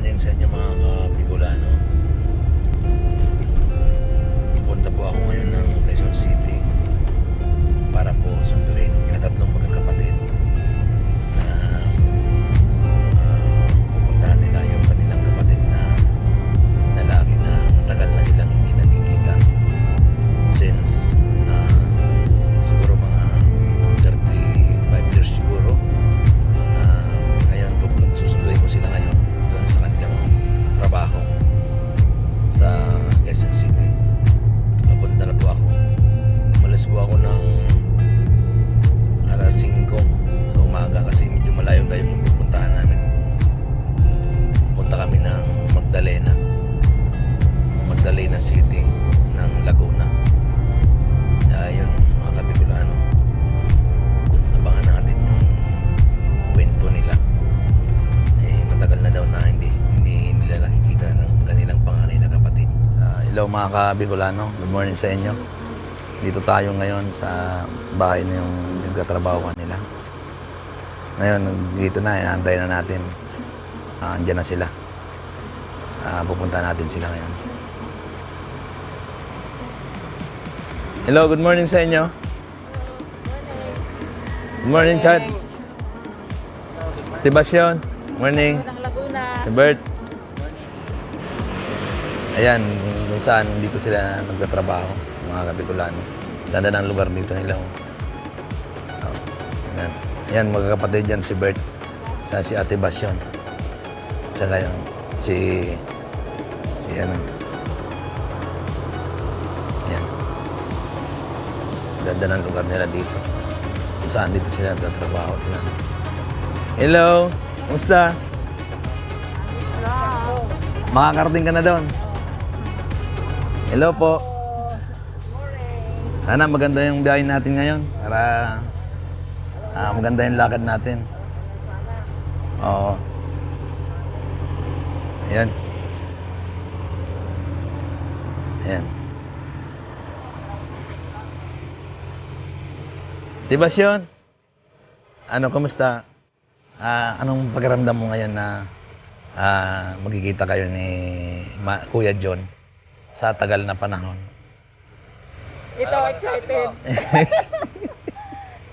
morning sa inyo mga ka-Bicolano. Punta po ako ngayon ng Quezon City para po sunduin yung tatlong magkakapatid na pupuntahan nila yung kanilang kapatid na lalaki na matagal na nilang hindi nagkikita since siguro mga 35 years siguro. Ngayon po susunduin ko sila ngayon doon sa kanilang trabaho sa Quezon City. Papunta na po ako. Umalis po ako ng alas 5 sa umaga kasi medyo malayo-layo yung pupuntahan namin. Punta kami ng Magdalena City ng Laguna. Ayun mga ka-Bicolano, abangan natin yung kwento nila. Matagal na daw na hindi nila nakikita ng kanilang panganay na kapatid. Hello mga ka-Bicolano, good morning sa inyo. Dito tayo ngayon sa bahay na yung nagtatrabaho nila. Ngayon, dito na, inaantay na natin. Andyan na sila. Pupunta natin sila ngayon. Hello, good morning sa inyo. Good morning, Chad. Sebastian, morning. Si Bert. Ayan, kung saan dito sila nagtatrabaho, mga ka-Bicolano. Ganda ng lugar dito nila. Ayan. Ayan, magkakapatid dyan si Bert. Si Ate Basyon. Tsaka yung si ano. Ayan. Ganda ng lugar nila dito. Kung saan dito sila nagtatrabaho sila. Hello, kumusta? Makakarating ka na doon. Hello po. Sana maganda yung biyahe natin ngayon para maganda yung lakad natin. Oo. Ayan. Ayan. Tibasyon, ano, kumusta? Anong pakiramdam mo ngayon na magkikita kayo ni Kuya John sa tagal na panahon? Ito, excited.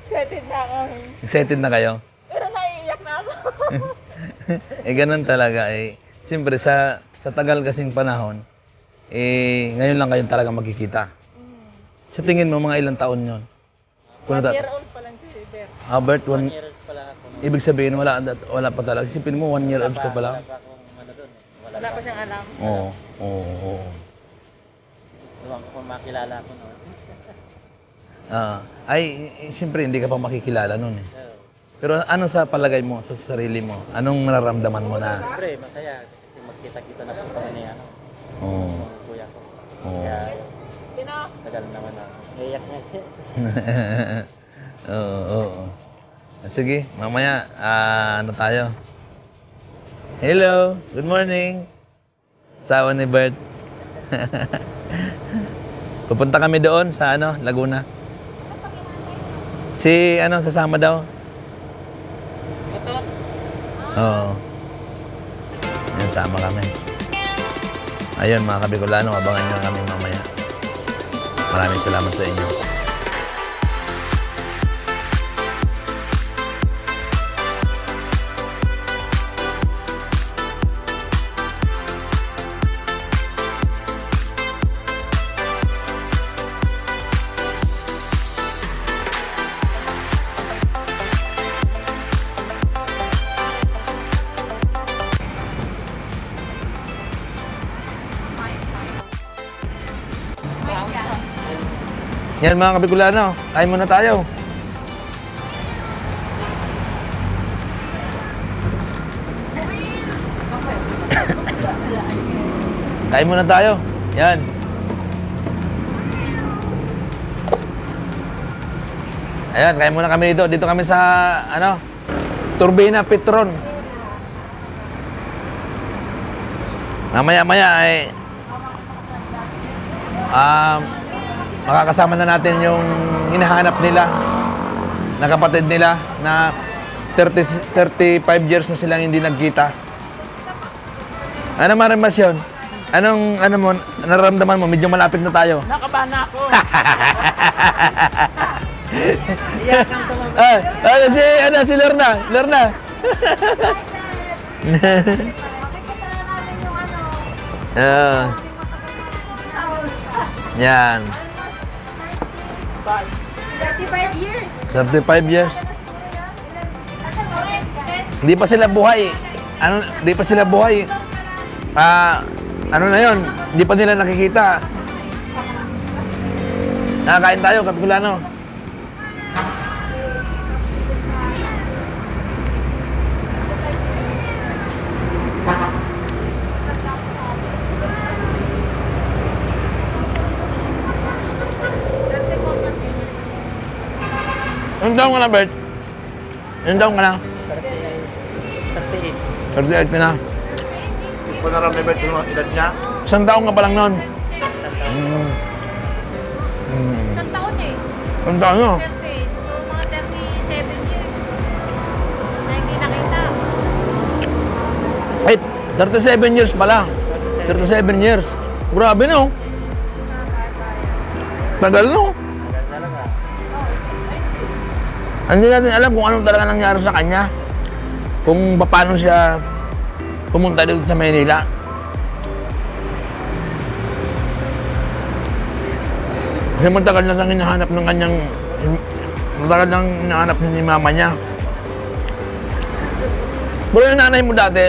Excited na ako. Excited na kayo? Pero naiiyak na ako. Ganun talaga eh. Siyempre sa tagal kasing panahon, ngayon lang kayo talaga magkikita. Sa tingin mo, mga ilang taon yon? 1 year old pa lang si Bert. Bert, 1 year old pa lang ako. ibig sabihin, wala pa talaga. Isipin mo, 1 year old ka pa lang. Wala pa akong ano doon eh. Wala pa siyang alam. Oo. Iwan ko kung makilala ko noon. Siyempre, hindi ka pa makikilala nun eh. So, Pero ano sa palagay mo, sa sarili mo? Anong nararamdaman mo na? siyempre, masaya. Kasi magkita-kita na po kami ni ano. Oo. Ng kuya ko. Oo. Kaya, Sino? tagal naman ako. Iyak nga siya. Oo. Sige, mamaya, ano tayo? Hello, good morning. Sawa ni Bert. Pupunta kami doon sa Laguna. Si sasama daw. Ito. Oo. Yan, sama kami. Ayun mga ka-Bicolano, abangan nyo kami mamaya. Maraming salamat sa inyo. Yan mga ka-Bicolano, kain muna tayo. Kain muna tayo. Yan. Ayan, kain muna kami dito. Dito kami sa Turbina Petron. Mamaya-maya ay makakasama na natin yung hinahanap nila na kapatid nila na 35 years na silang hindi nagkita. Ano Marimas yun? Ano mo, nararamdaman mo? Medyo malapit na tayo. Nakabahan na ako. Iyak kang tumabay. Si Lorna. Lorna. Yan. 35 years. 35 years. Hindi pa sila buhay. Hindi pa sila buhay. Ano na yun? Hindi pa nila nakikita. Nakakain tayo, Kapikulano. Ilang taong ka na, Bert? Ilang taong ka na? 38. 38 ka na. Hindi ko naramdaman yung mga edad niya. Isang taong ka pa lang noon. Isang taon eh. Isang taon no? 30. So, mga 37 years. Na hindi nakita. Ay, 37 years pala. 37 years. Grabe no? Tagal no? Tagal talaga. Hindi natin alam kung anong talaga nangyari sa kanya. Kung paano siya pumunta dito sa Maynila. Kasi matagal na lang hinahanap ng kanyang... Matagal lang hinahanap ni mama niya. Pero yung nanay mo dati,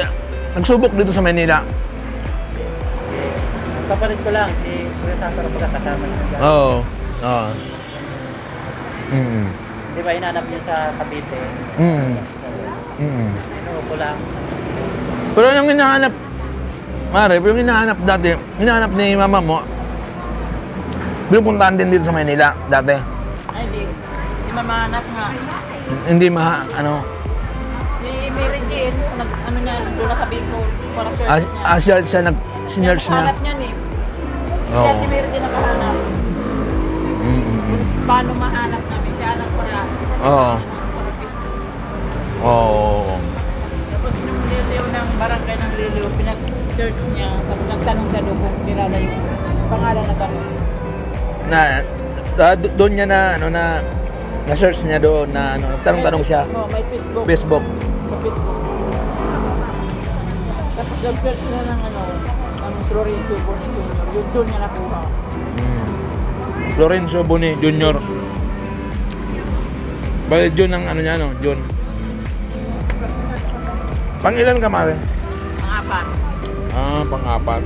nagsubok dito sa Maynila. Kapalit ko lang, si Kuya Santoro pagkakasama niya dyan. Oo. Oo. Di ba hinanap niya sa Cavite? Inuupo lang. Pero yung hinahanap, Mare, pero yung hinahanap dati, hinahanap ni mama mo, pinupuntahan din dito sa Maynila dati. Ay, di. Di mamahanap nga. Hindi ano, Si Mary Jane, ano niya, doon na sa Bicol. Para search niya. siya sinerch na. Hanap niya ni. Oo. Siya si Mary Jane nakahanap. Paano mahanap namin? Siya anak para. Oo. Oo. Tapos yung liliw ng barangay ng liliw, pinag-search niya. Tapos nagtanong sa doon kung kilala yung pangalan na gano'n. Doon niya na search niya doon na tanong siya. Oo, may Facebook. Facebook. Sa Facebook. Tapos nag-search niya ng ang Florencio Boni Jr. Yung doon niya nakuha. Florencio Boni Jr. Bali John ang niya John. Pang-ilan ka, Mare? Pangapat. Pang-apat.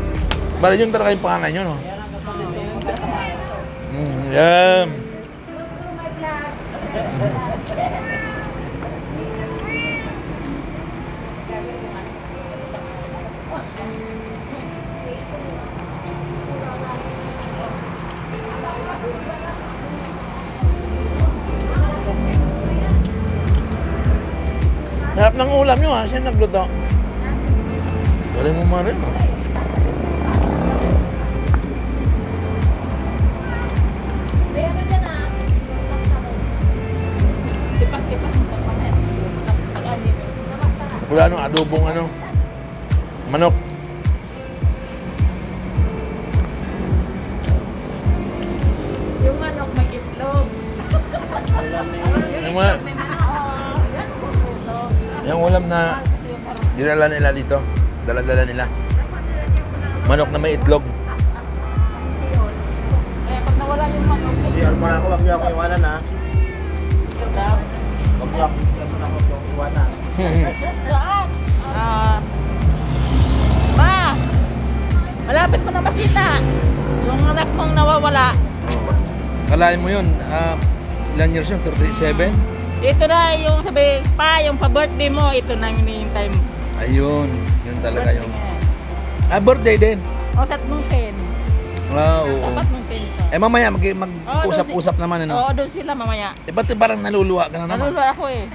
Bali yun talaga yung panganay nyo, no? Yan ang kapatid ko yung pinakamalaki. Yan. Sarap ng ulam nyo, ha? Siya nagluto. Galing mo, Mare, no? May ano dyan ah. Tipak-tipak mo sa panet. Pag-ani. Wala adobong manok. Yung manok may itlog. Alam niya Yung ulam, May manok. Oo. Yan po puso. yung ulam na dinala nila dito. Dala-dala nila. Manok na may itlog. Kaya pag nawala yung manok, Si Armon ako, wag niyo ako iwanan ha. daw. Wag niyo ako iwanan. Saan? Ma! Malapit mo na makita. Yung anak mong nawawala. Kalahin mo yun, ilan years yun? 37? Ito na yung sabi, yung pa-birthday mo, ito na yung hinihintay mo. Ayun, yun talaga yung... birthday din. O, 3:10. Oo. Dapat mong 10 pa. Mamaya mag-usap-usap naman, Oo, doon sila mamaya. Ba't parang naluluwa ka na naman? Naluluwa ako eh.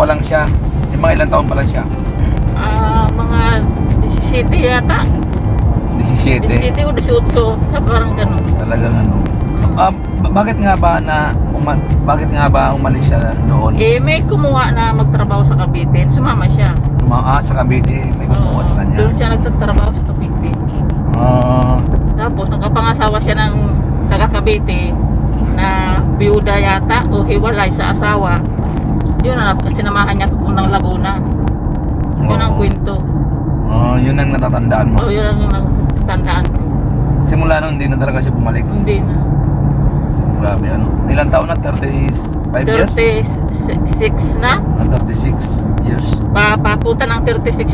pa lang siya? Yung mga ilang taon pa lang siya? Mga 17 yata. 17. 17 o 18. Parang ganun. Talagang ano. Bakit nga ba umalis siya doon? May kumuha na magtrabaho sa Cavite. Sumama siya. Sa Cavite, may kumuha sa kanya. Doon siya nagtatrabaho sa Cavite. Tapos nagkapangasawa siya ng taga Cavite na biyuda yata o hiwalay sa asawa. Yun na sinamahan niya papuntang Laguna. Yun ang kwento. Yun ang natatandaan mo. Yun ang natatandaan ko. Simula nung hindi na talaga siya bumalik. Hindi na. Grabe ano. Ilang taon na? 35 years? 36 na. 36 years. Papunta ng 36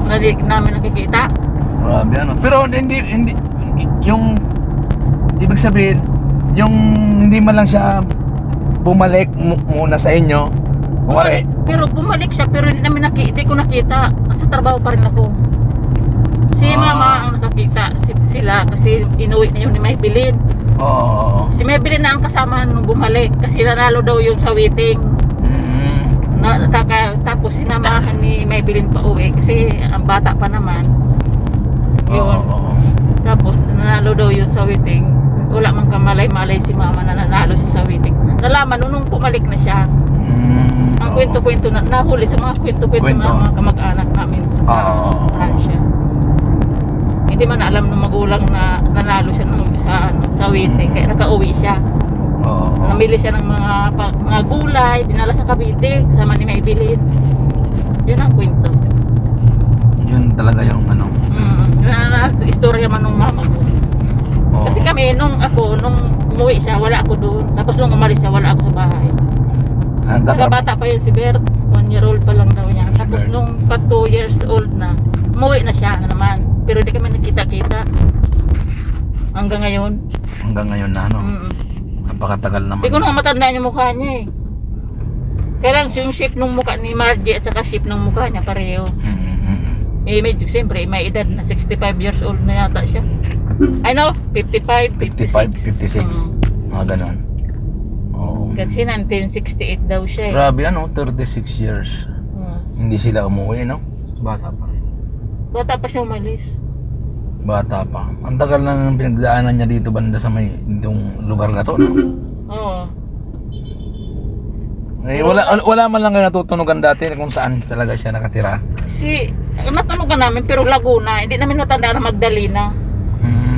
na di namin nakikita. Grabe ano. Pero hindi yung ibig sabihin yung hindi man lang siya bumalik muna sa inyo. Pero bumalik siya pero hindi ko nakita. Sa trabaho pa rin ako. Si mama ang nakakita sila kasi inuwi na yun ni Maybelline. Oo. Si Maybelline na ang kasama nung bumalik kasi nanalo daw yun sa waiting. Tapos sinamahan ni Maybelline pa uwi kasi ang bata pa naman. Yun. Tapos nanalo daw yun sa waiting. Wala mang kamalay-malay si mama na nanalo siya sa waiting. Nalaman nung pumalik na siya. Ang kwento-kwento na nahuli sa mga kwento-kwento ng mga kamag-anak namin sa Francia. Hindi man alam ng magulang na nanalo siya sa waiting kaya nakauwi siya. Namili siya ng mga gulay, dinala sa Cavite kasama ni Maybelline. Yun ang kwento. Yun talaga yung ano. Yun ang istorya man ng mama ko. Kasi kami nung umuwi siya, wala ako doon. Tapos nung umalis siya, wala ako sa bahay. Nagabata pa yun si Bert, 1 year old pa lang daw niya. Tapos nung 2 years old na, umuwi na siya naman. Pero di kami nakita-kita. Hanggang ngayon. Hanggang ngayon na ano. Napakatagal naman. Hindi ko na matandaan yung mukha niya eh. Kaya lang yung shape ng mukha ni Margie at saka shape ng mukha niya pareho. Medyo siyempre may edad na 65 years old na yata siya. I know, 55, 56. Mga ganon. Kasi 1968 daw siya eh. Grabe ano, 36 years. Hindi sila umuwi, no? Bata pa. Bata pa siya umalis. Bata pa. Ang tagal na nang pinagdaanan niya dito banda sa may itong lugar na to, no? Oo. Wala man lang kayo natutunugan dati kung saan talaga siya nakatira. Natunugan namin pero Laguna, hindi namin natandaan na Magdalena.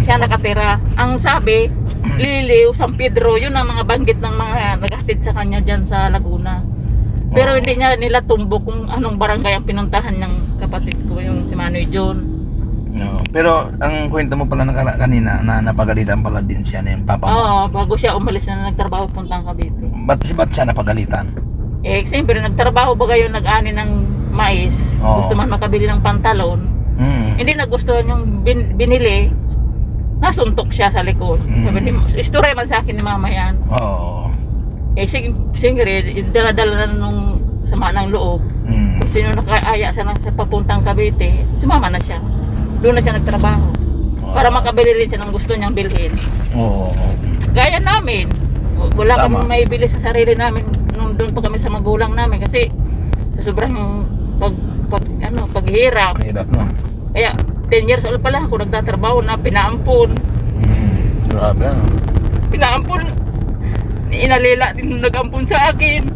Siya nakatira. Ang sabi, Liliw, San Pedro, yun ang mga banggit ng mga naghatid sa kanya dyan sa Laguna. Pero hindi niya nila tumbok kung anong barangay ang pinuntahan ng kapatid ko, yung si Manoy John. No. Pero ang kwento mo pala kanina na napagalitan pala din siya na yung papa mo. Oo, bago siya umalis na nagtrabaho puntang Cavite. Ba't siya napagalitan? Siyempre nagtrabaho ba kayo nag-ani ng mais, gusto man makabili ng pantalon. Hindi nagustuhan yung binili, nasuntok siya sa likod. Sabi ni, istorya man sa akin ni mama yan. Siyempre, dala-dala na nung sama ng loob. Kung sino nakaaya sa papuntang Cavite, sumama na siya. Doon na siya nagtrabaho. Para makabili rin siya ng gusto niyang bilhin. Gaya namin. Wala kaming maibili sa sarili namin nung doon pa kami sa magulang namin kasi sa sobrang paghirap. Mahirap, no? Kaya 10 years old pa lang ako nagtatrabaho na pinaampun. Grabe, ano? Pinaampun. Inalila din nung nag-ampun sa akin.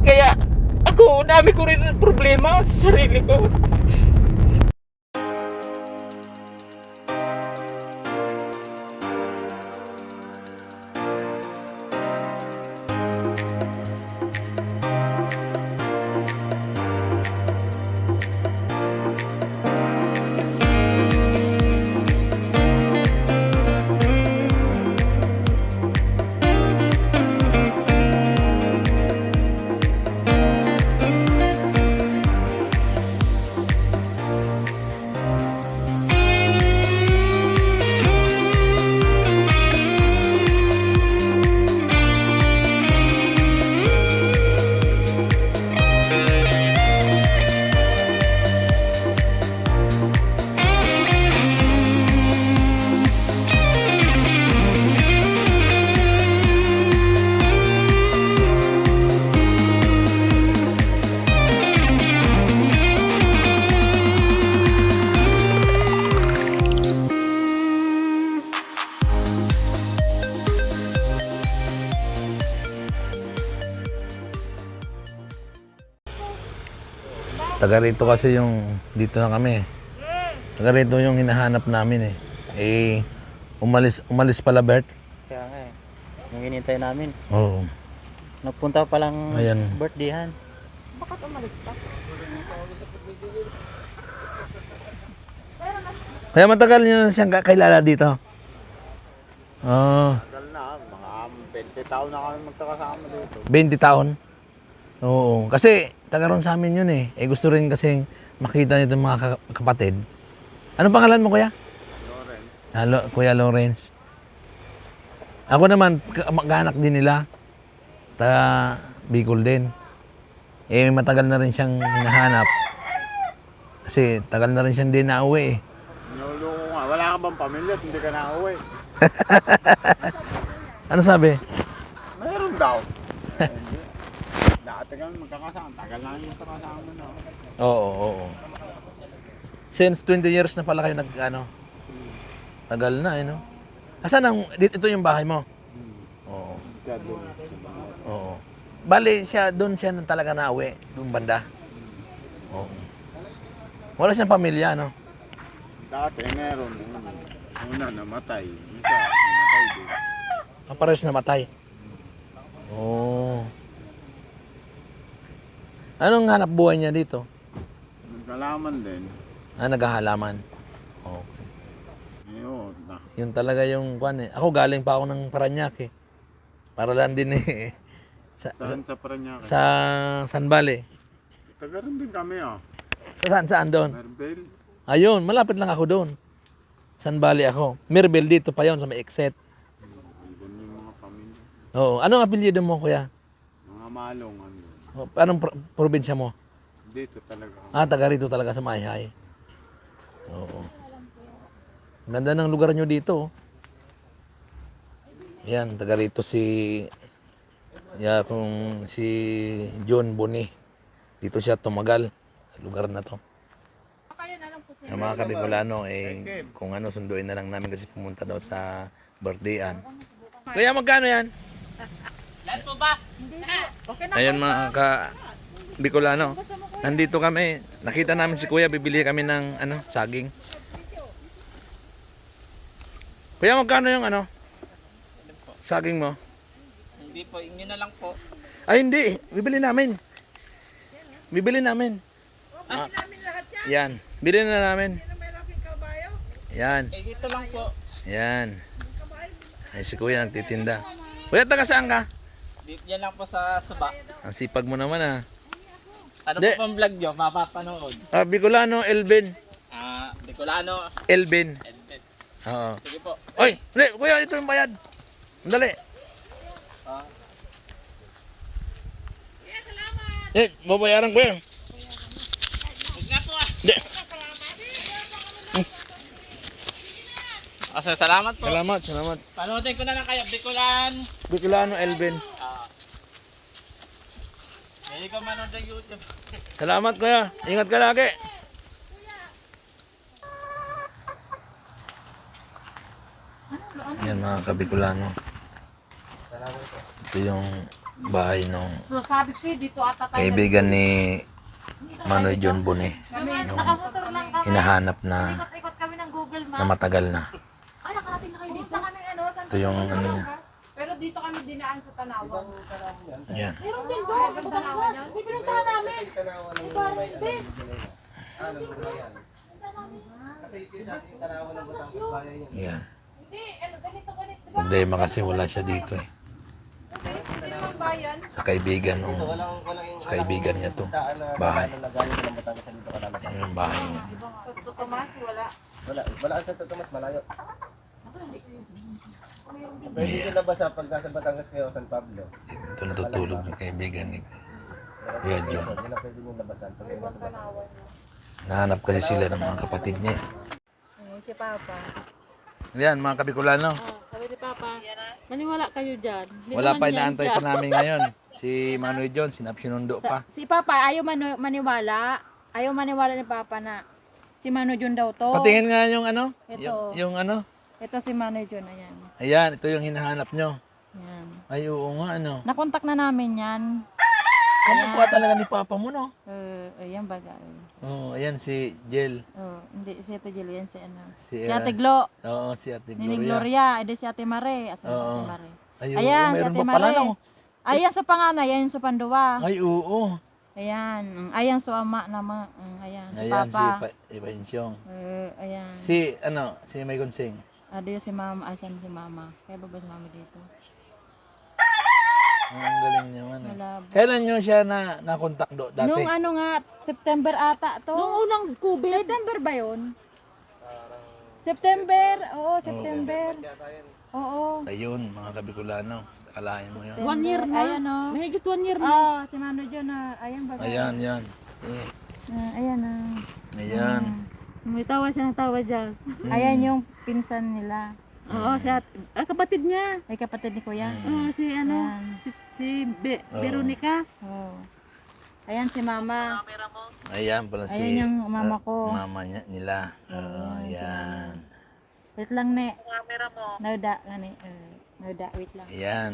Kaya ako, dami ko rin problema sa sarili ko. Taga rito kasi yung, dito na kami. Taga rito yung hinahanap namin eh. Eh, umalis pala Bert. Kaya nga eh. Yung hinintay namin. Oo. Nagpunta pa lang Ayan. birthdayhan. Kaya matagal nyo siyang kakilala dito. Oo. Tagal na, mga 20 taon na kami magkakasama dito. 20 taon. Oo. Kasi taga ron sa amin yun eh. Eh gusto rin kasi makita nito mga kapatid. Ano pangalan mo kuya? Loren. Kuya Lawrence. Ako naman, mag-anak din nila. Sa Bicol din. Eh matagal na rin siyang hinahanap. Kasi tagal na rin siyang din nauwi eh. Niloloko nga, wala ka bang pamilya at hindi ka nakauwi? Ano sabi? Meron daw. Hindi. Dati kami magkakasama, tagal na yung magkakasama na. Oo. Since 20 years na pala kayo nag-ano? Tagal na eh no? Asan ang, ito yung bahay mo? Oo. Kaya doon. Oo. Bali siya, doon siya nang talaga nauwi, doon banda. Oo. Wala siyang pamilya, no? Dati meron. Una namatay. Isa namatay din. Pares namatay. Oo. Anong hanap buhay niya dito? Nagkalaman din. Naghahalaman. Okay. Ayun. Yun talaga yung kwan eh. Ako galing pa ako ng Parañaque. Para lang din eh. Saan sa Parañaque? Sa San Vale. Taga rin din kami ah. Saan doon? Merbel. Ayun, malapit lang ako doon. San Vale ako. Mirbel dito pa yon sa may exit. Doon yung mga pamilya. Oo. Anong apelyido mo, kuya? Mga malong ano. Anong probinsya mo? Dito talaga. Taga rito talaga sa Mayhay. Oo. Ganda ng lugar nyo dito. Yan, taga rito si si John Boni. Dito siya tumagal sa lugar na to. Yung mga Kabicolano, kung ano, sunduin na lang namin kasi pumunta daw sa birthdayan. Kaya magkano yan? Lahat po ba? Ayan mga Bicolano. Nandito kami. Nakita namin si Kuya, bibili kami ng saging. Kuya, magkano yung saging mo? Hindi po, inyo na lang po. Ay, hindi. Bibili namin. Yan. Bili na namin. Yan. Dito lang po. Yan. Ay, si Kuya nagtitinda. Kuya, taga saan ka? Yan lang po sa Suba. Ang sipag mo naman ah. Ano Di. po pang vlog nyo? Mapapanood. Bicolano, Elvin. Bicolano. Elvin. Edbet. Oo. Sige po. Oy, hindi. Kuya, ito yung bayad. Dali. Babayaran ko yan. Huwag nga po ah. Hindi. Salamat po. Salamat. Panoodin ko na lang kayo. Bicolano, Elvin. Hindi ko manood ng YouTube. Salamat kuya. Ingat ka lagi. Yan mga Kabicolano. Ito yung bahay ng So sabi ko sa'yo, dito ata tayo. kaibigan ni Manoy John Boni. Yung Nakamotor lang kami. hinahanap na Ikot kami ng Google Maps. matagal na. Ay, nakarating na kayo dito. Kami Ito yung niya. Pero dito kami dinaan sa Tanawan. Yan. Meron din doon. Ang Tanawan yan. May pinuntahan namin. May parang din. Yan. Hindi, ganito. Problema kasi wala siya dito eh. Hindi naman bayan. Sa kaibigan niya to. Bahay. Yan yung bahay niya. Sa Tomas, wala. Wala sa Tomas, malayo. Pwede yung labas sa pagkasa Batangas kayo San Pablo. Ito natutulog yung kaibigan ni Kuya John. Hindi na pwede yung labasan. Nahanap kasi sila ng mga kapatid niya. Si Papa. Yan mga Kabicolano. Sabi ni Papa, maniwala kayo dyan. Di Wala naman pa yan inaantay siya. pa namin ngayon. Si Manoy John, sinundo pa. Si Papa, ayaw maniwala. Ayaw maniwala ni Papa na si Mano Jun daw to. Patingin nga yung Ito. yung Ito si Mano Jun, ayan. Ayan, ito yung hinahanap nyo. Ayan. Ay, oo nga, Nakontak na namin yan. Kamukha talaga ni Papa mo, no? Ayan baga. Oo, ayan si Jel. Hindi, si Ate Jill, yan si ano. Si, Si Ate Glo. Oo, si Ate Nining Gloria. Gloria. Ede si Ate Mare. Asan si Oo. Ate Mare? Ay, oo, Ayan, si mayroon Ate pa pala, Mare. no? Ayan sa panganay, ayan sa panduwa. Ay, oo. Ayan. Ayan sa ama naman. Ayan, si Ayan, Papa. si Ipansyong. Ayan. Si, si May Consing. Ado si Mama. Asan si Mama? Kaya ba si Mama dito? Ang galing niya man. Eh. Malabo. Kailan nyo siya na-contact dati? Nung ano nga, September ata to. Nung unang COVID. September ba yun? September. Oo, September. Oo. Ayun, mga Kabicolano. Akalain mo yun. 1 year na. Ayan o. Mahigit 1 year na. Si Mano John na. Ayan baga. Ayan, yan. Eh, Ayan na. ayan. May tawa siya ng tawa dyan. Ayan yung pinsan nila. Oo, siya. Kapatid niya. Ay kapatid ni Kuya. Si ano, Ayan. si Oo. Veronica. Oo. Ayan si Mama. Ayan pala si... Ayan yung mama ko. Mama niya, nila. Oo, ayan. Wait lang ne. Nauda gani. Nauda, wait lang. Ayan.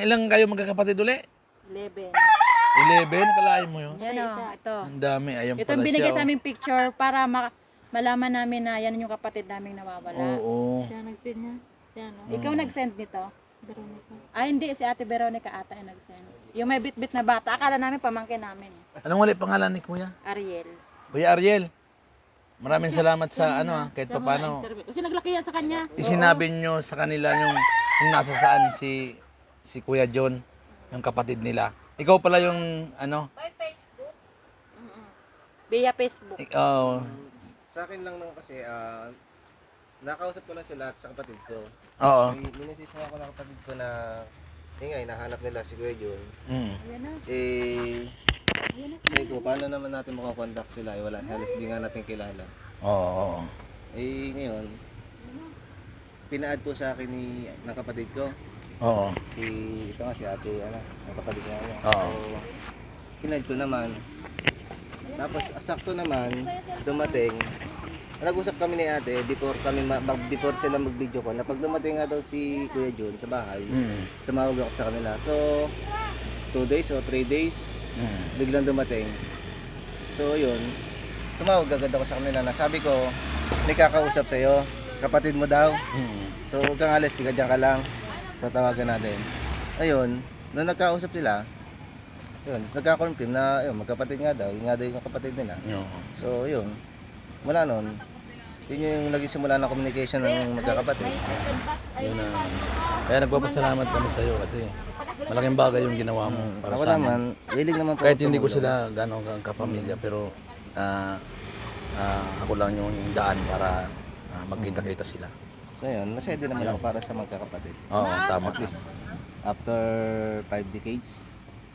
Ilang kayo magkakapatid uli? 11. 11? Kalahin mo yun? Yan o, ito. Ang dami. Ayan Ito pala ang binigay siya. sa aming picture para malaman namin na yan yung kapatid naming nawawala. Oo. Siya nag-send niya. Siya no. Ikaw nag-send nito? Veronica. Hindi, si Ate Veronica ata yung nag-send. Yung may bit-bit na bata, akala namin pamangkin namin. Anong ulit pangalan ni Kuya? Ariel. Kuya Ariel. Maraming salamat sa kahit Sa mga papano. interview. Kasi naglaki yan sa kanya. Isinabi nyo sa kanila yung nasa saan si Kuya John, yung kapatid nila. Ikaw pala yung By Facebook? Via Facebook. ikaw, Sa akin lang naman kasi, nakausap ko na sila at sa kapatid ko. oo. Minisip mo ako ng kapatid ko na, nga, hinahanap nila si Kuya John. Mm. Ayan na. Sabi ko, paano naman natin makakontak sila? Wala, halos di nga natin kilala. Oo. Ngayon, pina-add po sa akin ng kapatid ko. Oo. Ito nga si ate, ang kapatid niya. Oo. So, pina-add ko naman. Tapos, sakto naman, dumating. Nag-usap kami ni ate before sila mag-video call. Na pag dumating nga daw si Kuya John sa bahay, tumawag ako sa kanila. So, 2 days o 3 days, biglang dumating. So, yun. Tumawag agad ako sa kanila na sabi ko, may kakausap sa'yo. Kapatid mo daw. So, huwag kang alis, tiga dyan ka lang. Tatawagan natin. Ayun, nung nagkausap sila, yun, nagka-confirm na yun, magkapatid nga daw. Yung nga daw yung kapatid nila. Oo. So, yun. Mula nun, yun yung naging simula ng communication ng magkakapatid. Yun na. Kaya nagpapasalamat kami sa iyo kasi malaking bagay yung ginawa mo para Ako sa amin. naman, willing naman po. Kahit ako hindi ko tumulong. sila gano'ng kapamilya pero ako lang yung daan para magkita-kita sila. So yun, masaya din naman ako para sa magkakapatid. Oo, tama. At least, after 5 decades,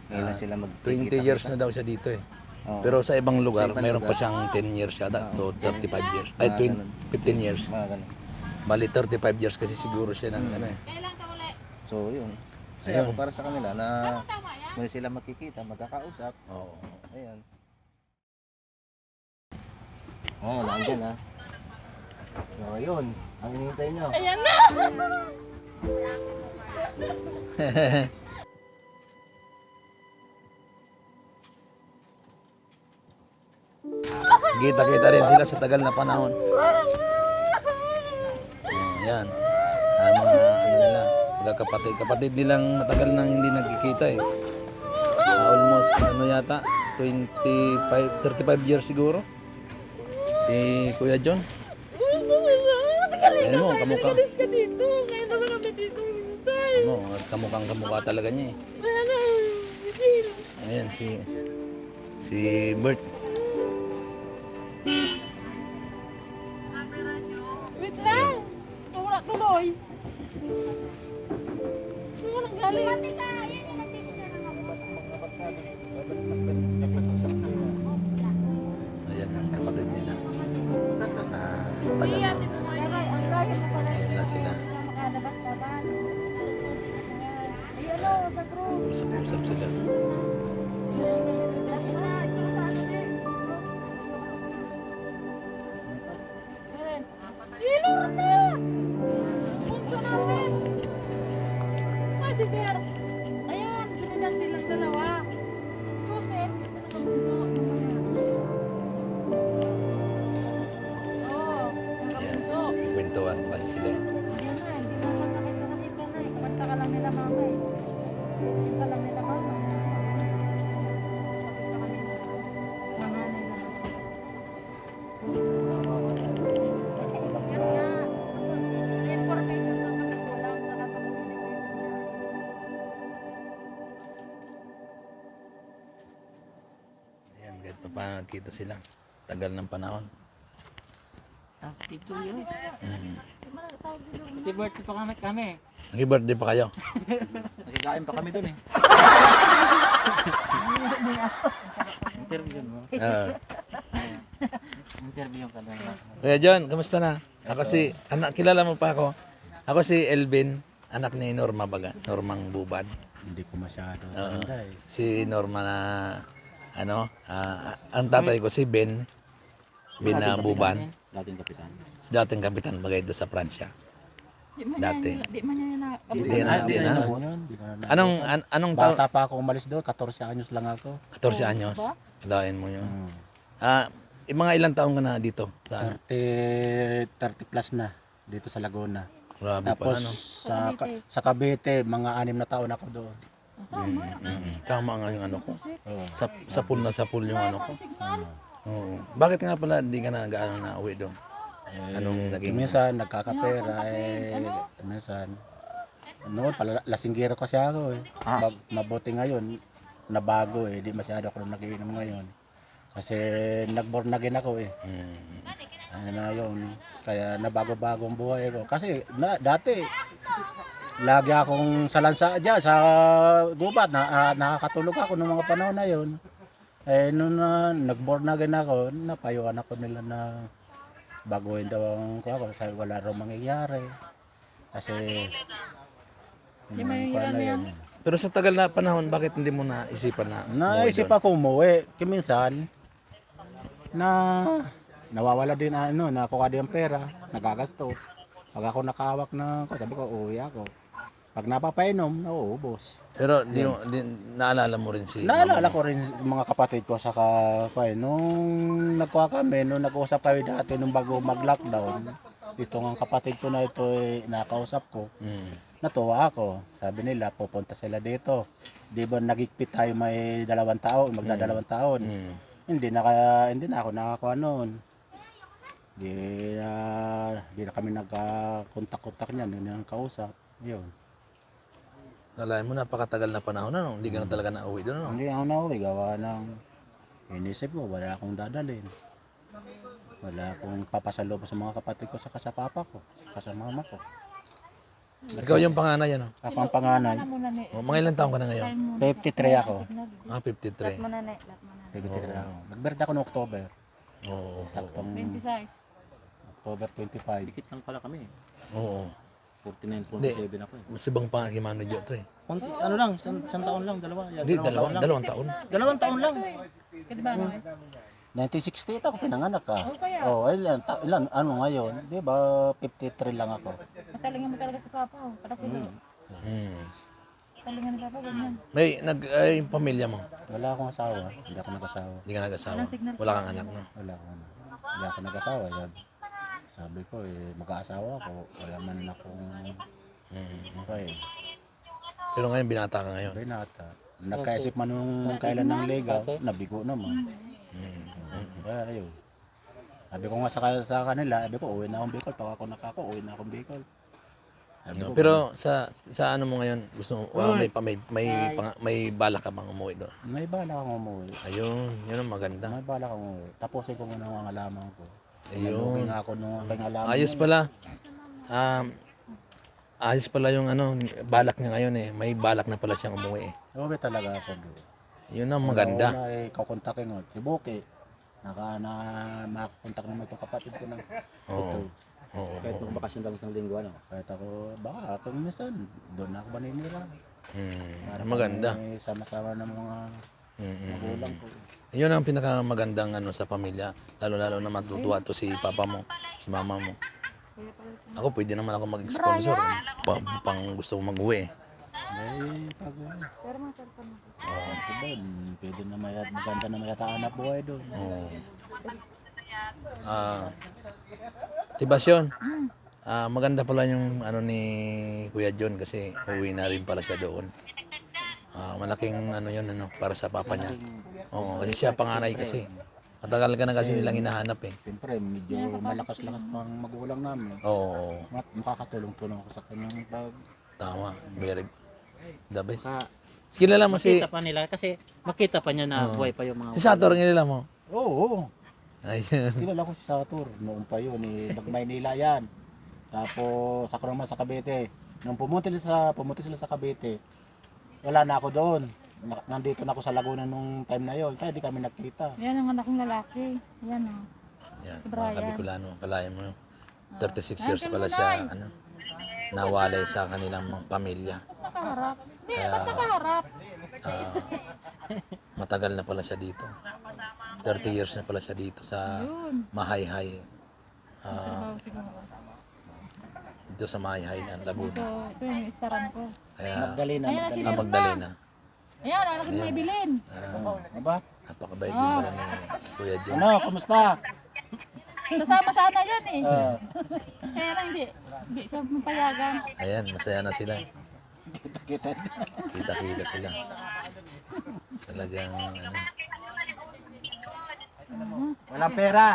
ngayon na sila 20 years na daw siya dito eh. Oo. Pero sa ibang lugar, Sa ibang mayroon pa lugar. siyang 10 years yata to 35 years. Ay, Mga ganun. 15 years. Mga ganun. Bali 35 years kasi siguro siya ng ano eh. So yun. Masaya ako para sa kanila na muli sila magkikita, magkakausap. Oo. Ayan. Nandiyan ha. So yun, ang hinihintay nyo. Ayan na! Kita-kita rin sila sa tagal na panahon. Yan. Mga ano nila, magkakapatid. Kapatid nilang matagal nang hindi nagkikita eh. Almost ano yata, 35 years siguro. Si Kuya John. Ayan mo, kamukha. Ka dito. Ngayon naman kami dito. Hintay. Ano, kamukha talaga niya eh. Ayan si Bert. Wait lang. Wala tuloy. Saan nang galing? Ayan ang kapatid nila. Tagal na. Ayan na sila. Usap-usap sila. Ilor na! Bunso natin! Ah, si Ber. Ayun, sinigan silang dalawa. mama eh. Punta lang nila mama. Sakit na kami na. Nanganay na. Yan nga. Sa information lang kami kulang na nasa communication niya. Ayan, kahit pa paano nagkita sila. Tagal ng panahon. Dito yun. Mm. Happy birthday pa kami. Nag-birthday pa kayo? Nakikain pa kami dun eh. Interview mo. Interview ka na. Kuya John, kamusta na? Ako si, kilala mo pa ako? Ako si Elvin, anak ni Norma Baga, Normang Bubad. Hindi ko masyado. Oo. Tanda eh. Si Norma na, ang tatay ko si Ben na Buban. Dating kapitan. Si dating kapitan bagay doon sa Pransya. Di man Dati. Di man niya na. Di na. Anong taon? Bata pa ako umalis doon, 14 anyos lang ako. 14 anyos. Kalain mo yun. Mga ilang taon ka na dito? Sa ano? 30 plus na dito sa Laguna. Grabe Tapos pala, no? sa Cavite, mga 6 na taon ako doon. Tama nga yung ano ko. Oo. Sapul na sapul yung ano ko. Oo. Bakit nga pala di ka na gaano na uwi doon? Anong naging... Minsan nagkakapera minsan noon pala lasinggero kasi ako eh. Mabuti ngayon nabago eh, di masyado ako nagiinom ngayon. Kasi nag-born again ako eh. Ayun na yun. Kaya nabago-bago ang buhay ko. Kasi dati lagi akong salansa dyan sa gubat. Nakakatulog ako ng mga panahon na yun. Eh nung nag-born again ako, napayuan ako nila na baguhin daw ang ko sabi wala raw mangyayari kasi Di mahirap yan. Pero sa tagal na panahon, bakit hindi mo naisipan na naisip ako umuwi kiminsan na nawawala din nakuha din ang pera nagagastos pag ako nakahawak na sabi ko uwi ako pag napapainom nauubos. Pero di naalala mo rin si Naalala ko rin mga kapatid ko saka nung nagkuha kami, nung nag-usap kami dati nung bago mag-lockdown, ito ng kapatid ko na ito nakausap ko, natuwa ako. Sabi nila pupunta sila dito. Di ba nagigpit tayo may 2 taon, magdadalawang taon. Hindi na ako nakakuha noon. Di na kami nagkontak-kontak niyan, yun ang kausap. Yun. Nalain mo, napakatagal na panahon na, no? Hindi ka na talaga nauwi doon, no? Hindi ako nauwi, gawa ng inisip ko, wala akong dadalhin. Wala akong papasalubong sa mga kapatid ko saka sa papa ko, saka sa mama ko. Ikaw yung panganay, ano? Ako ang panganay, Mga ilang taon ka na ngayon? 53 ako. 53. Mo na na. Lahat mo na. 53 ako. Nag-birthday ako noong October. Oo. Saktong 26. October 25. Dikit lang pala kami. Oo. 49.7 ako eh. Mas ibang pa Kimano Jo to eh. Ano lang, isang taon lang, dalawa. Hindi, dalawang taon. 2 taon lang. Kaya ba no? 1968 ako pinanganak ka. Oo kaya. Oh, ilan ano ngayon? 'Di ba 53 lang ako. Matalingan mo talaga sa papa. Patakilo. Talingan ni papa ganyan. Yung pamilya mo, Wala akong asawa, hindi ako nag-asawa. hindi ka nag-asawa. Wala kang anak, no? Wala ako nag-asawa. Sabi ko mag-aasawa ako. Wala man akong okay. Pero ngayon binata ka ngayon. Renata. Nagkaisip man nung kailan ng ligaw, nabigo naman. Kaya ayun. Sabi ko nga sa kanila, sabi ko uwi na akong Bicol. Pag ako uwi na akong Bicol. Sabi ko, Pero sa ano mo ngayon, gusto mo, may balak ka bang umuwi doon? may bala akong umuwi. Ayun, yun ang maganda. May bala akong umuwi. Tapusin ko muna ang alaman ko. Ayun. Nalugi nga ako nung aking alaman. Ayos pala. Ayos pala yung balak niya ngayon eh. May balak na pala siyang umuwi eh. Umuwi talaga ako doon. Yun ang maganda. Una kakontakin ko. Si Buki. Makakontak naman itong kapatid ko ng Oo. Oo. Kahit kung bakasyon lang isang linggo, ano? kahit ako, baka kung minsan, doon ako maninira. Para Maganda. kami sama-sama ng mga magulang ko. Yun ang pinakamagandang sa pamilya. Lalo-lalo na matutuwa to si papa mo, si mama mo. Ako pwede naman ako mag-sponsor. Pang gusto ko mag-uwi. Pag diba, pwede na maganda na mayataan na buhay doon. Oo. Tibasyon. Maganda pala yung ano ni Kuya John kasi uwi na rin pala siya doon. Malaking ano yun ano, para sa papa niya. Oo, kasi siya panganay kasi. Matagal ka na kasi nilang hinahanap eh. Siyempre, medyo malakas-lakas pang magulang namin. Oo, Makakatulong-tulong ako sa kanyang pag... tama. Very the best. Ah, Kilala mo si... makita pa nila kasi makita pa niya na buhay pa yung mga Si Sator, kilala mo? Oo, Ayun. kilala ko si Satur. Noon pa yun, nag-Maynila yan. Tapos, ako naman sa Cavite. Nung pumunta sila sa Cavite, wala na ako doon. Nandito na ako sa Laguna nung time na yun. Kaya di kami nakita. Yan ang anak kong lalaki. Yan o. Yan, mga Brian. Kabicolano, kalayan mo. 36 years pala siya, ano, nawalay sa kanilang mga pamilya. Nakaharap. Hindi, Kaya- ba't nakaharap? Ah, matagal na pala siya dito. 30 years na pala siya dito sa Yun. Mahayhay. Trabaho siguro. Dito sa Mahayhay ng Laguna. Ito yung istaran ko. Kaya, Magdalena. Ayan na si Mirna. Magdalena. Ayan, anak ni Maybelline. Diba? Napakabait din pala ni Kuya John. Ano, kumusta? Sasama sana yan eh. Ah, Kaya lang hindi siya mapayagan. Ayan, masaya na sila. kita. Kita-kita sila. Talagang, ano, Walang pera.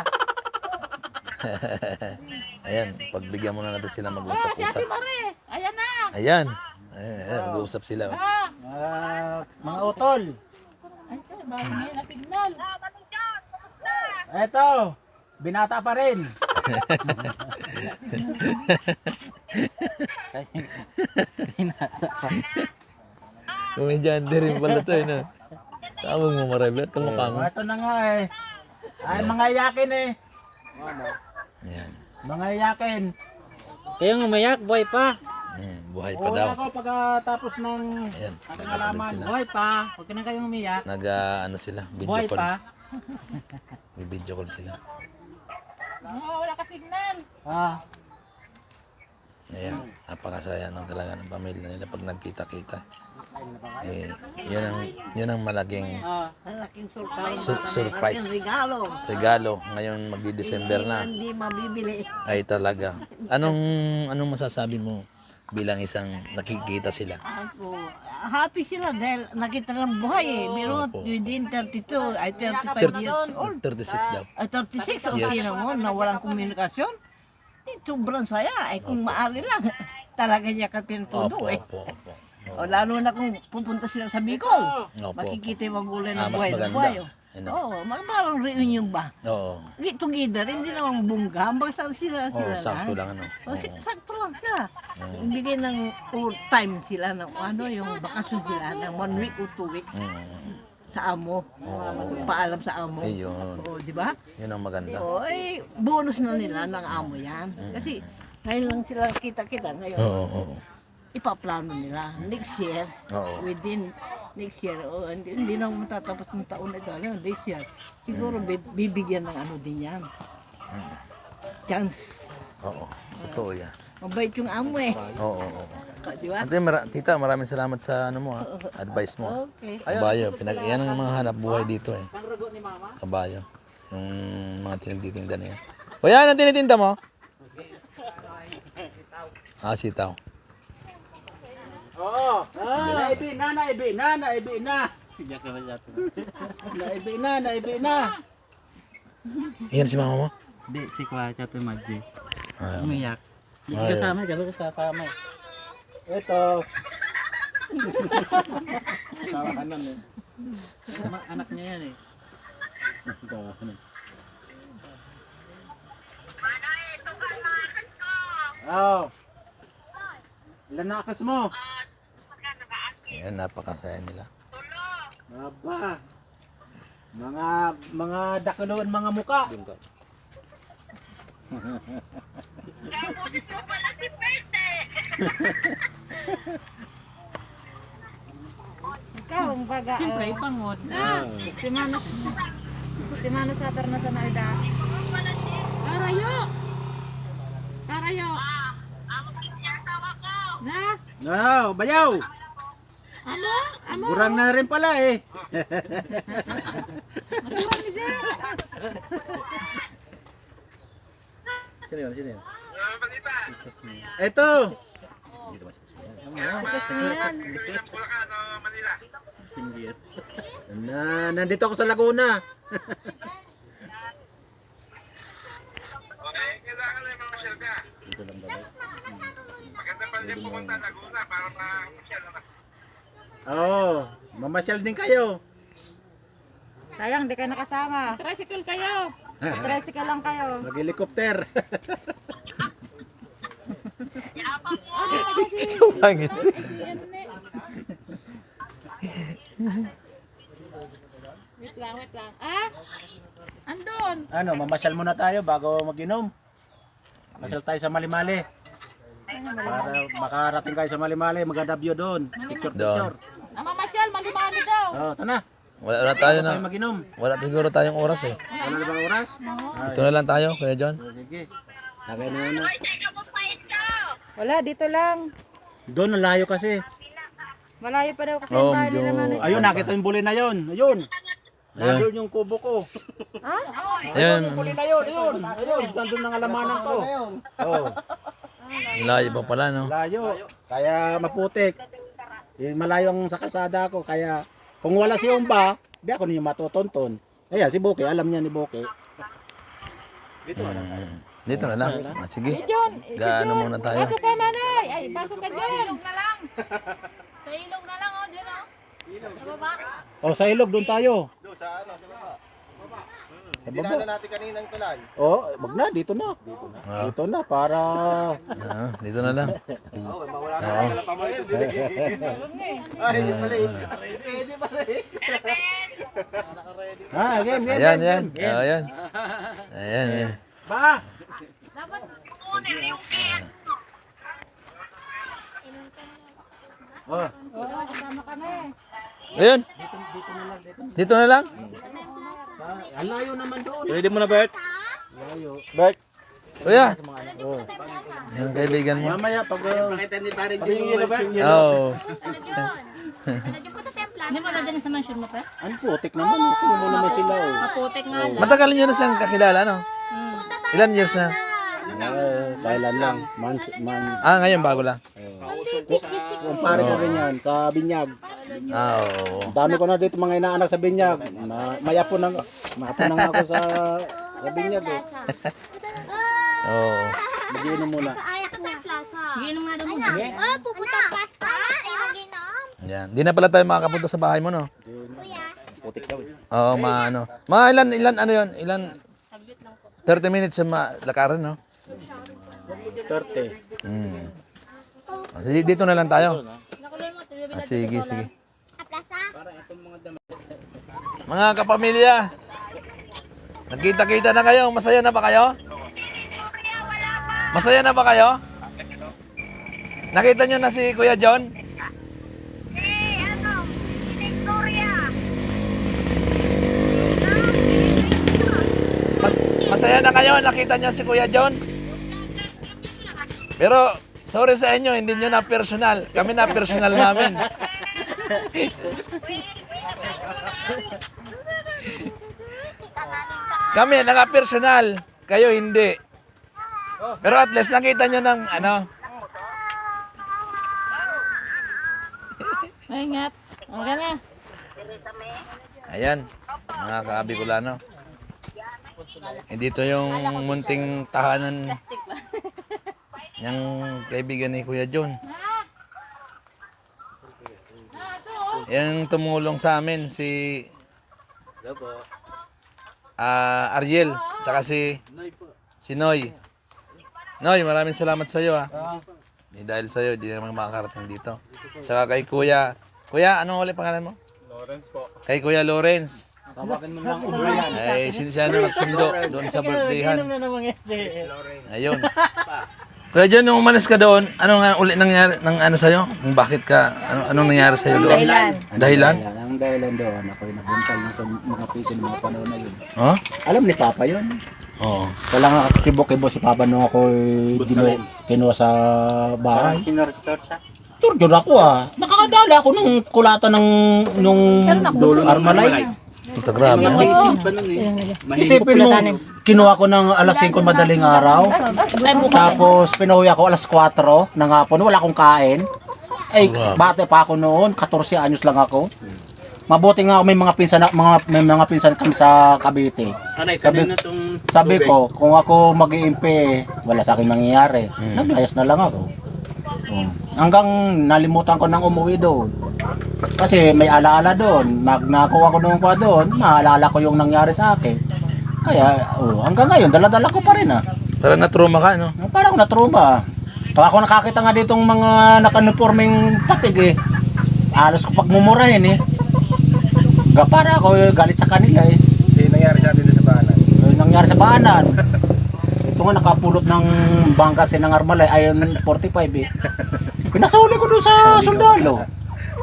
ayan, pagbigyan mo na natin sila Oh, si mag-usap-usap. Ate Mare. Ayan na. Ayan, ayan, mag-uusap sila. Ah. Mga utol. Ay, bago ngayon na signal. Eto, binata pa rin. Komedyante rin pala to, no? Tawag mo, Maribel, kamukha mo. Ito na nga eh. Ay, mga yakin eh. Ayan, Mga yakin. Kayong umayak, buhay pa. buhay pa daw. Ako pagkatapos ng Ayan, aking nagkakalit alaman. sila. Buhay pa. Huwag ka na kayong umiyak. Ano sila, video Buhay call. pa. May video call sila. Oh, wala ka signal. Ah, Ayan, napakasaya ng talaga ng pamilya nila pag nagkita-kita. Eh, yun ang malaking Malaking surprise. surprise. Regalo. Regalo. Ngayon magdi-December na. Hindi mabibili. Ay talaga. Anong masasabi mo bilang isang nakikita sila? Ako, happy sila dahil nakita lang buhay eh. Meron Opo. within 32, ay 35 years old. 36 daw. Ay 36, okay Yes. naman na walang komunikasyon. Sobrang saya. Ay kung maaari lang, talaga niya ka pinutudo Opo, eh. opo, opo. O lalo na kung pupunta sila sa Bicol. Opo, Makikita yung magulang Ah, ng mas buhay ng maganda. buhay. Ano? Oo, parang reunion ba? Oo. Get together, hindi naman bungga. Basta sila Oo, lang. sakto lang ano. O, sakto lang sila. Ibigay ng time sila ng ano, yung bakasyon sila ng 1 week o 2 weeks sa amo. Paalam sa amo. Ayun. O, di ba? Yun ang maganda. O, ay, bonus na nila ng amo yan. Kasi, ngayon lang sila kita-kita. Ngayon, Oo, oo. ipaplano nila. Next year, Oo. within next year, hindi na matatapos ng taon na ito. Ano, this year, siguro bibigyan ng ano din yan. Chance. Oo. Totoo yan. Mabait yung amo eh. Oo, oo. Di ba? Ate, tita, maraming salamat sa ano mo, advice mo. Okay. Kabayo, yan ang mga hanap buhay dito eh. Kabayo. Yung mga tinititinda na yan. O yan, ang tinitinda mo? Sitaw. oo. Naibi na. Naibi na. Yan si mama mo? Hindi, si Kwa Chato Magdi. Ayaw. Umiyak. Hindi Ayaw. kasama, gano'n ko kasama. Ito. Tawanan eh. Anak niya yan eh. Tawanan. Oh. Ilan na akas mo? Yan, napakasaya nila. Aba. Mga dakaloan mga muka. Ikaw, ang baga. Siyempre, ipangod. Si Mano sa na sa naida. Karayo! Karayo! Na? No, bayaw. Ano? Ano? Burang na rin pala eh. Sino yun? Ito. Nandito ako sa Laguna. Dito lang daw. Oo, mamasyal din kayo. Sayang, di kayo nakasama. Tricycle kayo. Tricycle lang kayo. Mag-helicopter. Pangit siya. Wait lang. Ah? Andun. Ano, mamasyal muna tayo bago mag-inom. Masyal tayo sa Malimali. Para makarating kayo sa Malimali, maganda view doon. Picture. Mamasyal, malimani daw. Oh, tana. Wala tayo Tayo na. mag-inom. Wala siguro tayong oras eh. Wala na ba oras? Ito na lang tayo, Kuya John. Sige. Lagay na muna. Wala, dito lang. Doon, ang layo kasi. Malayo pa daw kasi Oh, yung bahay nila medyo- Manay. Ayun, nakita yung buli na yun. Ayun. Nandun yung kubo ko. Ayun, Buli na yun. Ayun. Nandun ang alamanan ko. Oh, layo pa pala, no? layo. Kaya maputik. Yung malayo ang sa kalsada ko. Kaya kung wala si Umba, di ako niyo matutunton. Kaya si Boke, alam niya ni Boke. Dito na lang. Ah, sige. John, Gaano muna tayo? pasok ka Manay. Ay, pasok ka John. Ilog na lang. Sa ilog na lang, oh, John, oh. Sa baba. Oh, sa ilog doon tayo. Doon sa ano, sa baba. Sa Dinaanan baba. natin kaninang tulay. Oh, wag na dito na. Dito na para Ah, dito na lang. Oo, mawala ka na pa mo ito. Ay, yun pala eh. Pwede pala eh. game. Ayan, ayan. Ayan. Ayan, ayan. Ba. Oh, Kasama kami. Ayun. Dito na lang. ang layo naman doon. Pwede mo na, Bert? Layo. Bert? Kuya. Oh. Yung kaibigan mo. Mamaya pag pakita ni pare din yung Oo. Hindi mo dadalhin sa mansion mo, pa? Ano putik naman, tingnan mo naman sila oh. Maputik nga. Matagal niyo na siyang kakilala, no? Ilan years na? Kailan lang, Ah, ngayon bago lang. kung pare ko rin yan, sa Binyag. Ah, oo. Ang dami ko na dito mga inaanak sa Binyag. Mayapo na nga ako sa Binyag eh. Oo. Mag-inom muna. Ginom nga daw muna. Pupunta pasta. Ay, mag-inom. Yan. Di na pala tayo makakapunta sa bahay mo, no? Putik daw eh. Oo, ano. Mga ilan, ano yun? 30 minutes sa lakaran, no? 30. Ah, sige, dito na lang tayo. Ah, sige. Mga kapamilya, nagkita-kita na kayo. Masaya na ba kayo? Masaya na ba kayo? Nakita nyo na si Kuya John? Masaya na kayo? Nakita nyo si Kuya John? Pero, sorry sa inyo, hindi nyo na personal. Kami na personal namin. Kami, naka-personal. Kayo, hindi. Pero at least nakita nyo ng ano. Ingat. Okay na. Ayan, mga ka-Bicolano. Dito yung munting tahanan ng kaibigan ni Kuya John. Yung tumulong sa amin si Ariel, tsaka si Noy. Noy, maraming salamat sa iyo dahil sa iyo, di naman makakarating dito. Tsaka kay Kuya. Kuya, ano ulit pangalan mo? Lawrence po. Kay Kuya Lawrence. Tawagan mo lang Ubrian. Ay, siya na nagsundo doon sa birthdayhan. Ayun. Kuya John, nung umalis ka doon, ano nga uli nangyari ng ano sa'yo? Bakit ka, anong nangyari sa'yo doon? Dahilan? Ang dahilan doon, ako'y nabuntal ng mga piso ng mga panahon na yun. Oh? Alam ni Papa yun. Oo. Wala nga kibo-kibo si Papa nung ako'y kinuha sa bahay. Sinurtor siya. Turjur ako Nakakadala ako ng kulatan ng nung dulo Armalay. Ito, grabe. Mga no? isip ba nun eh. Isipin mo, kinuha ko ng alas 5 madaling araw. Tapos pinuwi ako alas 4 ng hapon. Wala akong kain. Ay, bata pa ako noon. 14 anyos lang ako. Mabuti nga may mga pinsan may mga pinsan kami sa Cavite. Sabi ko, kung ako mag-iimpi, wala sa akin mangyayari. Naglayas na lang ako. Hanggang nalimutan ko nang umuwi doon. Kasi may alaala doon. Nakuha ko nung pa doon, maalala ko yung nangyari sa akin. Kaya, hanggang ngayon, dala-dala ko pa rin ah. Parang na-trauma ka, no? Parang ako na-trauma. Pag ako nakakita nga ditong mga naka-uniforming patig eh, alos ko pagmumurahin eh. Para ako galit sa kanila eh. Yung nangyari sa atin doon sa bahanan. Yung nangyari sa bahanan. Ito nga nakapulot ng bangkas ng Armalay, ayon 45 eh. Pinasuli ko doon sa sundalo.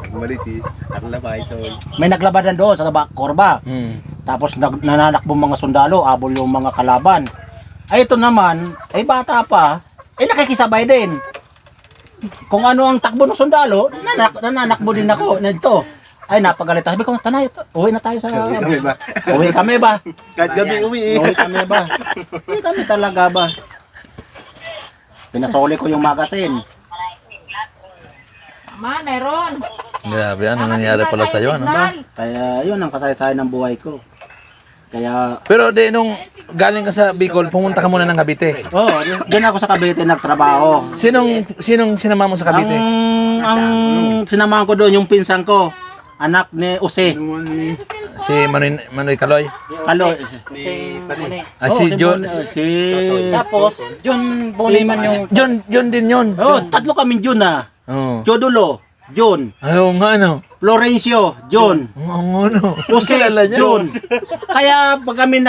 Gumaliti. Naglaba ito. May naglabanan doon sa korba. Tapos nananakbo mga sundalo, abol yung mga kalaban. Ay ito naman, ay bata pa, ay nakikisabay din. Kung ano ang takbo ng sundalo, nananakbo din ako. Nito. Ay napagalit. Sabi ko, tanay, uwi na tayo sa... Uwi kami ba? Uwi kami ba? Kahit gabi uwi. Uwi kami ba? Uwi kami talaga ba? Pinasoli ko yung magasin. Ma, meron. Grabe, ano nangyari pala sa'yo, ano? Kaya yun ang kasaysayan ng buhay ko. Kaya... Pero nung galing ka sa Bicol, pumunta ka muna ng Cavite. Doon ako sa Cavite nagtrabaho. Sinong sinama mo sa Cavite? Ang sinamahan ko doon yung pinsan ko. Anak ni Jose. Si Manoy Kaloy? Kaloy. Si John. Tapos, John Boniman yung... John din yun. Tatlo kaming John ah. Oh. Jodulo, John. Ayaw nga, ano? Florencio, John. Ano? Jose, John. Kaya pag kami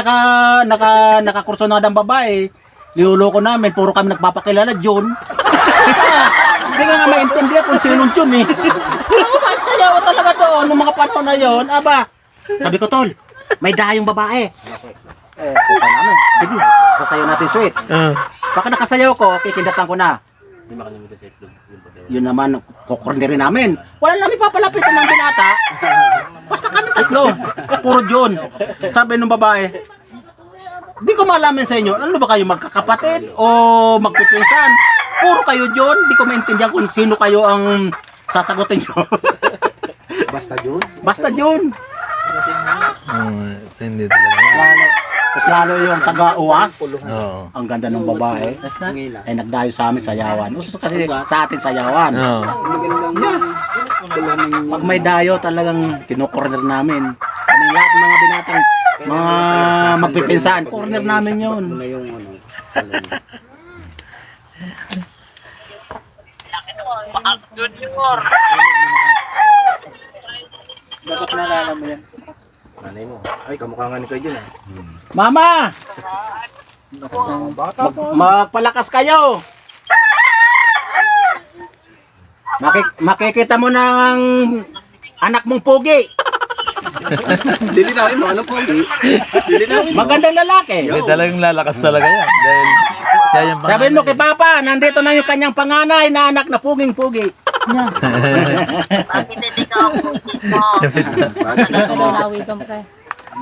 nakakurso na ng babae, niloloko namin, puro kami nagpapakilala, John. Hindi nga maintindihan kung sinong John eh. Sayaw talaga doon, nung mga panahon na yon. Aba, sabi ko, Tol, may dayong babae. Pupa namin. Sige, sasayaw natin sweet. Baka nakasayaw ko, kikindatan ko na. Yun naman, kukurnirin namin. Wala namin papalapitan ng binata. Basta kami tatlo. Puro John. Sabi nung babae, di ko malaman sa inyo, ano ba kayo, magkakapatid o magpipinsan? Puro kayo John, di ko maintindihan kung sino kayo ang sasagutin nyo. Basta John? Basta John. Hindi talaga. Tapos lalo yung taga-uwas. Oo. Ang ganda ng babae. Ay nagdayo sa amin sayawan. Uso kasi sa atin sayawan. Oo. Pag may dayo talagang kinukorner namin. Kami lahat ng mga binatang mga magpipinsan. Corner namin yun. Dapat nalala mo yan. Nanay mo. Ay, kamukha nga ni kayo dyan ah. Mama! Magpalakas kayo! Makikita mo ng anak mong pogi. Lilinawin mo, ano po? Lilinawin mo. Magandang lalaki. Hindi, talagang lalakas talaga yan. Dahil siya yung pangalan. Sabihin mo kay Papa, nandito na yung kanyang panganay na anak na puging-pugi.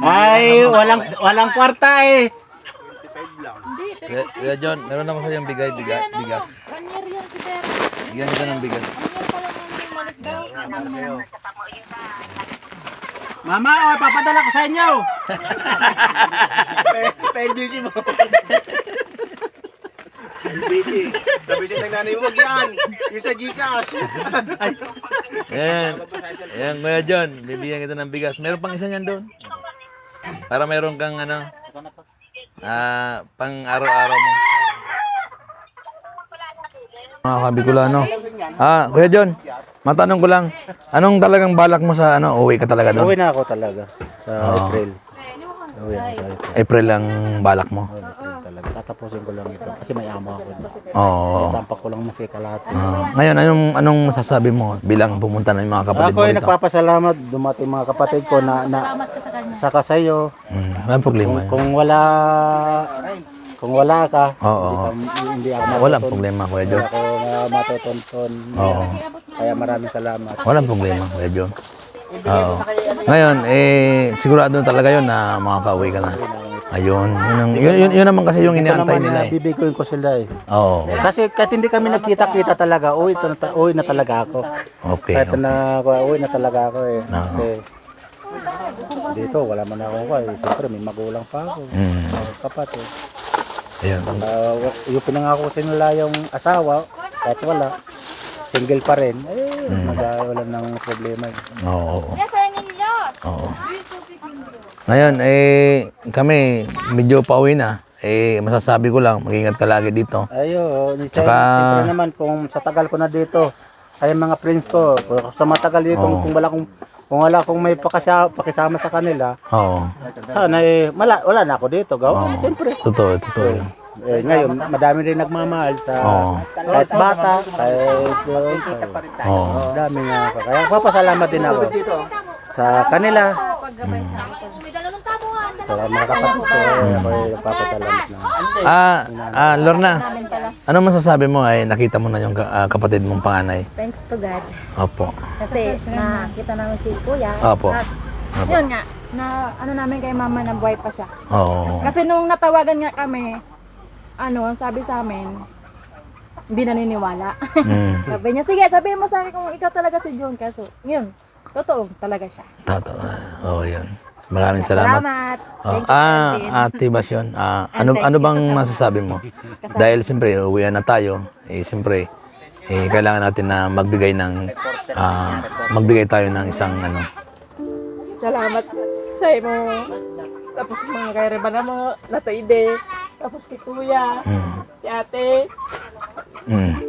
Ay, walang kwarta eh. Kaya John, meron ako sa yung bigas. Bigyan kita ng bigas. Mama, papadala ko sa inyo. Pending mo. Busy. Busy ng nanay mo, wag yan. Yung sa Gcash. Ayan, Kuya John, bibigyan kita ng bigas. Meron pang isa niyan doon. Para meron kang pang araw-araw mo. Mga Kabicolano. Kuya John, matanong ko lang, anong talagang balak mo sa uwi ka talaga doon? Uwi na ako talaga sa April. Uwi na sa April. April lang balak mo? Talaga. Tatapusin ko lang ito kasi may amo ako. Oo. Sampak ko lang masika lahat. Ngayon, anong masasabi mo bilang pumunta ng mga kapatid Ako mo ay rito? nagpapasalamat dumating mga kapatid ko na saka sa'yo. Walang problema yun. Kung wala ka, Oo. hindi ako Walang problema, Kuya John. ako matutunton. Oo. Kaya maraming salamat. Walang problema, Kuya John. Oo. Ngayon, sigurado talaga yun na makaka-uwi ka na. Ayun, yun naman kasi yung inaantay nila eh. Bibiguin ko sila eh. Oo. Kasi kahit hindi kami nagkita-kita talaga, uwi na talaga ako. Okay. Kahit na uwi na talaga ako eh. Kasi dito wala man ako eh. Siyempre may magulang pa ako. Kapatid. Ayun. Yung pinangako ko sa nila yung asawa, kahit wala, single pa rin, wala nang problema. Oo. Oo. Ngayon, kami medyo pauwi na. Masasabi ko lang, mag-ingat ka lagi dito. Ayun, Tsaka- siyempre naman kung sa tagal ko na dito, ay mga friends ko, sa matagal dito, kung wala akong may pakisama sa kanila, Oo. sana wala na ako dito. Siyempre. Totoo yun. Ngayon, madami rin nagmamahal sa Oo. kahit bata, kahit Oo. dami nga ako. Kaya papasalamat din ako sa kanila. Sa mga kapatid ko, ako ay nagpapasalamat na. Lorna, ano masasabi mo ay nakita mo na yung kapatid mong panganay? Thanks to God. Opo. Kasi nakita namin si Kuya. Opo. Tapos, yun nga, na ano namin kay mama na buhay pa siya. Oo. Kasi nung natawagan nga kami, ang sabi sa amin, hindi naniniwala. Sabi niya, sige, sabihin mo sa akin kung ikaw talaga si John. Kaso, yun, totoo talaga siya. Totoo. Oo, yun. Maraming salamat. Salamat. Oh, Thank you, Martin. Ate Basyon, ano bang masasabi mo? Dahil siyempre, uwian na tayo. Siyempre, kailangan natin na magbigay tayo ng isang Salamat sa mo. Tapos mga kairabana mo, nataide. Tapos kay Kuya, si Ate.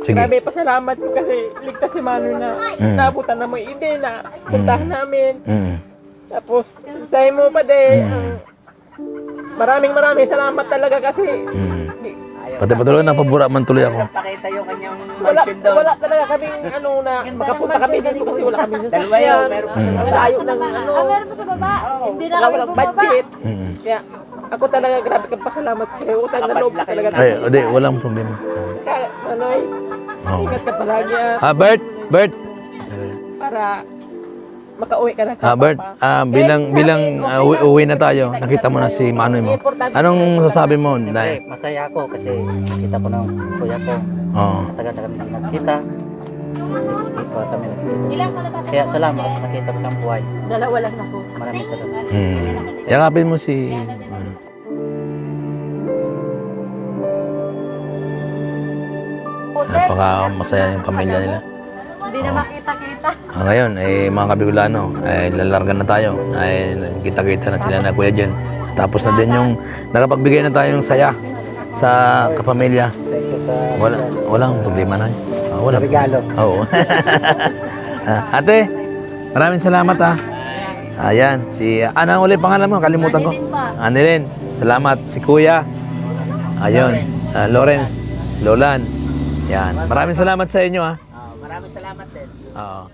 Sige. Grabe, pasalamat ko kasi ligtas si Manu na naabutan na mo yung ide na puntahan namin. Tapos, sa mo pa din. Maraming salamat talaga kasi Pati patuloy na pabura man tuloy ako. Pakita yung kanyang wala talaga kaming na makapunta kami dito kasi wala kami sa sasakyan. Ang layo ng Meron pa sa baba. Hindi na kami walang bumaba. budget. Kaya ako talaga grabe kang pasalamat kayo. Utang na loob talaga. Ay, walang problema. Kaya, Manoy, ingat ka palagi Bert. para makauwi ka na Bert, bilang uwi na tayo, nakita mo na si Manoy mo. Anong masasabi mo? Masaya ako kasi nakita ko ng kuya ko. Oo. Tagal na kami nagkita. Dito kami nagkita. Kaya salamat, nakita ko siyang buhay. Dalawa lang ako. Maraming salamat. Yakapin mo si... Napaka masaya yung pamilya nila. Hindi na makita-kita. Ngayon, mga Kabigulano, lalarga na tayo. Kita-kita na sila na Kuya Jen. Tapos na din yung nakapagbigay na tayo ng saya sa kapamilya. Thank you sa Walang problema na. Wala. regalo. Oo. Ate, maraming salamat ha. Ayan, anong ulit pangalan mo? Kalimutan ko. Anilin. Salamat. Si Kuya. Ayun. Lawrence. Lolan. Yan. Maraming salamat sa inyo ha. Maraming salamat din. Oo.